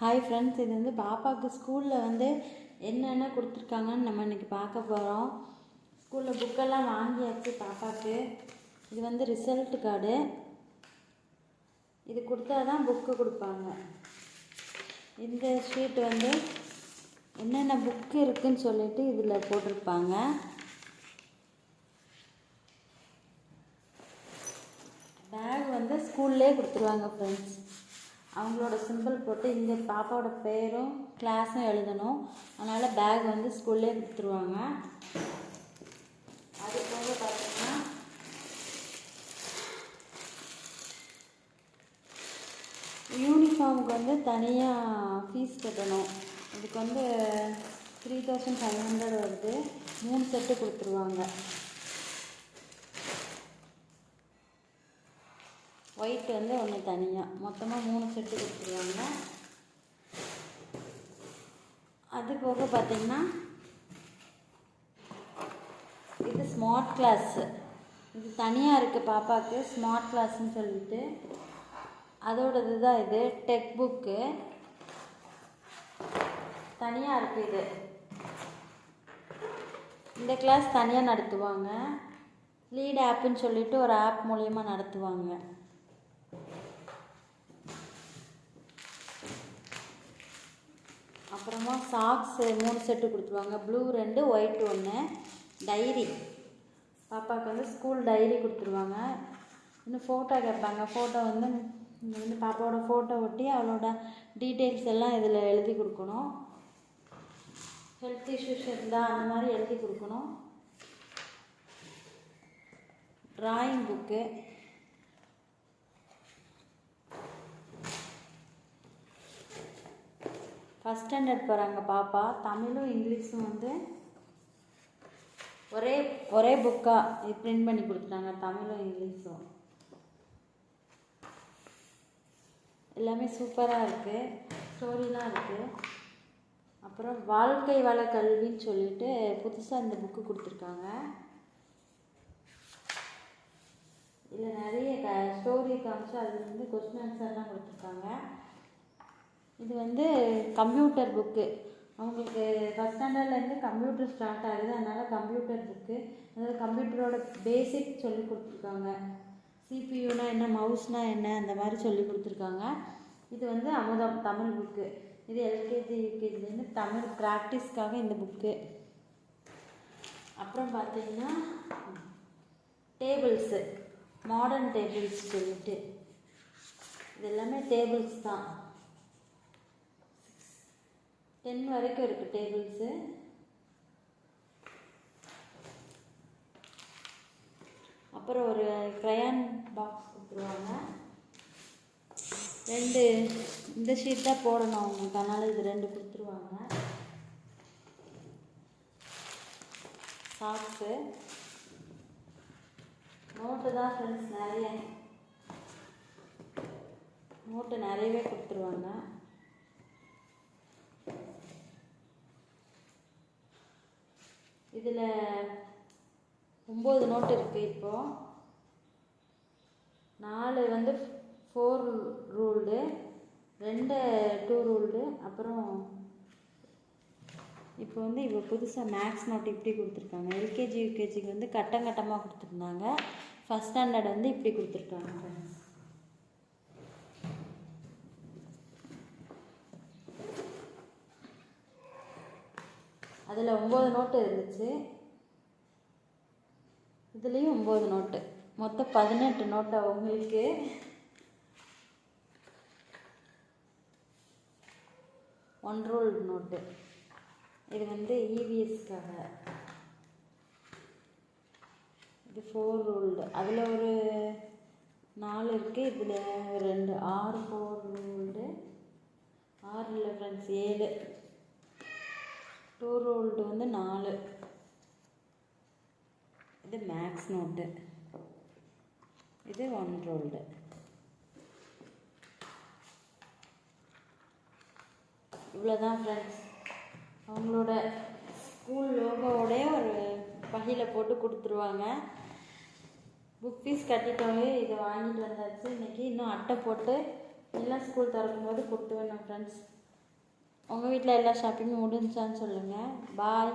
Hi friends, இது வந்து பாப்பாவுக்கு ஸ்கூலில் வந்து என்னென்ன கொடுத்துருக்காங்கன்னு நம்ம இன்றைக்கி பார்க்க போகிறோம். ஸ்கூலில் புக்கெல்லாம் வாங்கியாச்சு பாப்பாவுக்கு. இது வந்து ரிசல்ட் கார்டு. இது கொடுத்தா தான் புக்கு கொடுப்பாங்க. இந்த ஷீட் வந்து என்னென்ன புக்கு இருக்குதுன்னு சொல்லிட்டு இதில் போட்டிருப்பாங்க. பேக் வந்து ஸ்கூல்லே கொடுத்துருவாங்க ஃப்ரெண்ட்ஸ். அவங்களோட சிம்பிள் போட்டு இங்கே பாப்பாவோட பேரும் கிளாஸும் எழுதணும். அதனால் பேக் வந்து ஸ்கூல்லே கொடுத்துருவாங்க. அது போக பார்த்தீங்கன்னா யூனிஃபார்முக்கு வந்து தனியாக ஃபீஸ் கட்டணும். இதுக்கு வந்து 3500 வருது. 3 செட்டு கொடுத்துருவாங்க. ஒயிட் வந்து ஒன்று தனியாக, மொத்தமாக 3 செட்டு கொடுத்துருவாங்க. அது போக பார்த்திங்கன்னா இது ஸ்மார்ட் கிளாஸு. இது தனியாக இருக்குது பாப்பாவுக்கு, ஸ்மார்ட் கிளாஸ்ன்னு சொல்லிட்டு. அதோடது தான் இது. டெக் புக்கு தனியாக இருக்குது. இது இந்த கிளாஸ் தனியாக நடத்துவாங்க. லீட் ஆப்புன்னு சொல்லிட்டு ஒரு ஆப் மூலயமா நடத்துவாங்க. அப்புறமா சாக்ஸு 3 செட்டு கொடுத்துருவாங்க. Blue 2, white 1. டைரி, பாப்பாவுக்கு வந்து ஸ்கூல் டைரி கொடுத்துருவாங்க. இன்னும் ஃபோட்டோ கேட்பாங்க. ஃபோட்டோ வந்து இங்கே வந்து பாப்பாவோட ஃபோட்டோ ஒட்டி அவளோட டீட்டெயில்ஸ் எல்லாம் இதில் எழுதி கொடுக்கணும். ஹெல்த் இஷ்யூஸ் இருந்தால் அந்த மாதிரி எழுதி கொடுக்கணும். ட்ராயிங் புக்கு, ஃபஸ்ட் ஸ்டாண்டர்ட் போகிறாங்க பாப்பா. தமிழும் இங்கிலீஷும் வந்து ஒரே புக்காக பிரிண்ட் பண்ணி கொடுத்துட்டாங்க. தமிழும் இங்கிலீஷும் எல்லாமே சூப்பராக இருக்குது. ஸ்டோரிலாம் இருக்குது. அப்புறம் வாழ்க்கை வள கல்வின்னு சொல்லிட்டு புதுசாக இந்த புக்கு கொடுத்துருக்காங்க. இதில் நிறைய ஸ்டோரி காமிச்சு அதில் வந்து கொஸ்டின் ஆன்சர்லாம் கொடுத்துருக்காங்க. இது வந்து கம்ப்யூட்டர் புக்கு. அவங்களுக்கு ஃபஸ்ட் ஸ்டாண்டர்ட்லேருந்து கம்ப்யூட்டர் ஸ்டார்ட் ஆகுது. அதனால் கம்ப்யூட்டர் புக்கு, அதாவது கம்ப்யூட்டரோட பேசிக் சொல்லி கொடுத்துருக்காங்க. சிபியூனா என்ன, மவுஸ்னா என்ன, அந்த மாதிரி சொல்லி கொடுத்துருக்காங்க. இது வந்து அமுதம் தமிழ் புக்கு. இது எல்கேஜி யூகேஜிலேருந்து தமிழ் ப்ராக்டிஸ்க்காக இந்த புக்கு. அப்புறம் பார்த்திங்கன்னா டேபிள்ஸு, மாடர்ன் டேபிள்ஸ் சொல்லிட்டு இது எல்லாமே டேபிள்ஸ் தான். 10 வரைக்கும் இருக்குது டேபிள்ஸு. அப்புறம் ஒரு க்ரையான் பாக்ஸ் கொடுத்துருவாங்க. 2 இந்த ஷீட் தான் போடணும் அவங்களுக்கு, அதனால் இது 2 கொடுத்துருவாங்க. சாக்ஸு, நோட்டு தான் ஃப்ரெண்ட்ஸ். நோட்டு நிறையவே கொடுத்துருவாங்க. இதில் 9 நோட்டு இருக்குது. இப்போது 4 வந்து 4 ரூல்டு, 2 2 ரூல்டு. அப்புறம் இப்போ வந்து புதுசாக மேக்ஸ் நோட்டு இப்படி கொடுத்துருக்காங்க. எல்கேஜி யூகேஜிக்கு வந்து கட்டமாக கொடுத்துருந்தாங்க. ஃபஸ்ட் ஸ்டாண்டர்ட் வந்து இப்படி கொடுத்துருக்காங்க ஃப்ரெண்ட்ஸ். அதில் 9 நோட்டு இருந்துச்சு. இதுலேயும் 9 நோட்டு, மொத்தம் 18 நோட்டு அவங்களுக்கு. One rule note. இது வந்து இவிஎஸ்க்காக. இது 4 ரூல்டு. அதில் ஒரு 4 இருக்குது. இதில் 2, 6 4 ரூல்டு. 6 இல்லை ஃப்ரெண்ட்ஸ், 7. 2 ரூல்டு வந்து 4. இது மேக்ஸ் நோட்டு. இது 1 ரூல்டு. இவ்வளோதான் ஃப்ரெண்ட்ஸ். அவங்களோட ஸ்கூல் லோகோவோடய ஒரு பையில் போட்டு கொடுத்துருவாங்க. புக் ஃபீஸ் கட்டிட்டோவே இதை வாங்கிட்டு வந்தாச்சு. இன்றைக்கி இன்னும் அட்டை போட்டு எல்லாம் ஸ்கூல் திறக்கும் போது கொடுத்து வேணும் ஃப்ரெண்ட்ஸ். வீட்டில் எல்லா ஷாப்பிங்கும் முடிஞ்சான்னு சொல்லுங்கள். பாய்.